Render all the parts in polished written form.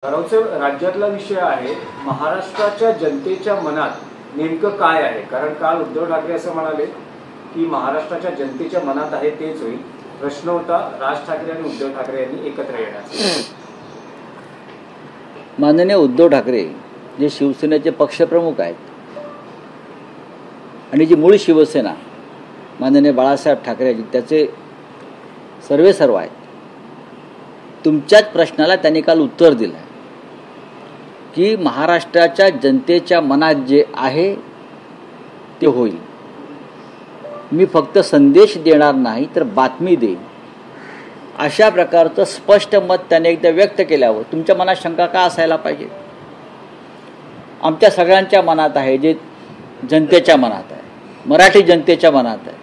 राऊतसाहेब, राज्यातला विषय आहे महाराष्ट्राच्या जनतेच्या मनात नेमकं काय आहे? कारण काल उद्धव ठाकरे असं म्हणाले की महाराष्ट्राच्या जनतेच्या मनात आहे तेच होईल. प्रश्न होता राज ठाकरे आणि उद्धव ठाकरे यांनी एकत्र येण्याचा. माननीय उद्धव ठाकरे जे शिवसेनेचे पक्षप्रमुख आहेत आणि जी मूळ शिवसेना माननीय बाळासाहेब ठाकरे त्याचे सर्व आहेत. तुमच्याच प्रश्नाला त्यांनी काल उत्तर दिलं की महाराष्ट्राच्या जनतेच्या मनात जे आहे ते होईल. मी फक्त संदेश देणार नाही तर बातमी देईन, अशा प्रकारचं स्पष्ट मत त्याने एकदा व्यक्त केल्यावर तुमच्या मनात शंका का असायला पाहिजे? आमच्या सगळ्यांच्या मनात आहे, जे जनतेच्या मनात आहे, मराठी जनतेच्या मनात आहे.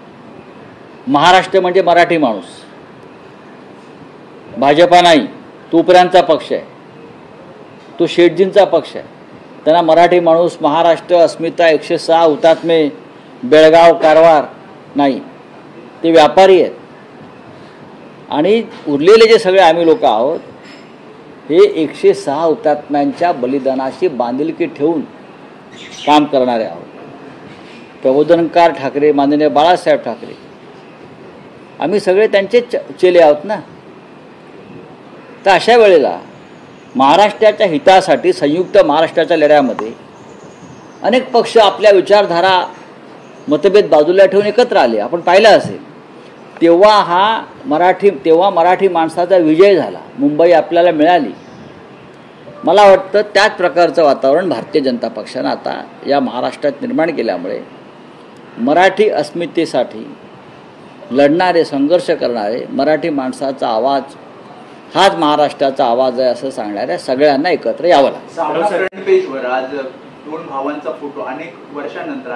महाराष्ट्र म्हणजे मराठी माणूस, भाजपा नाही, तो उपऱ्यांचा पक्ष आहे, तो शेटजींचा पक्ष आहे. त्यांना मराठी माणूस, महाराष्ट्र, अस्मिता, 106 हुतात्मे, बेळगाव, कारवार नाही, ते व्यापारी आहेत. आणि उरलेले जे सगळे आम्ही लोक आहोत हे 106 हुतात्म्यांच्या बलिदानाशी बांधिलकी ठेवून काम करणारे आहोत. प्रबोधनकार ठाकरे, माननीय बाळासाहेब ठाकरे, आम्ही सगळे त्यांचे चेले आहोत ना. तर अशा वेळेला महाराष्ट्राच्या हितासाठी संयुक्त महाराष्ट्राच्या लढ्यामध्ये अनेक पक्ष आपल्या विचारधारा, मतभेद बाजूला ठेवून एकत्र आले. आपण पाहिलं असेल तेव्हा मराठी माणसाचा विजय झाला, मुंबई आपल्याला मिळाली. मला वाटतं त्याच प्रकारचं वातावरण भारतीय जनता पक्षानं आता या महाराष्ट्रात निर्माण केल्यामुळे मराठी अस्मितेसाठी लढणारे, संघर्ष करणारे, मराठी माणसाचा आवाज हाच महाराष्ट्राचा आवाज आहे असं सांगणाऱ्या सगळ्यांना एकत्र यावं लागतं. फ्रंट पेजवर आज दोन भावांचा फोटो अनेक वर्षानंतर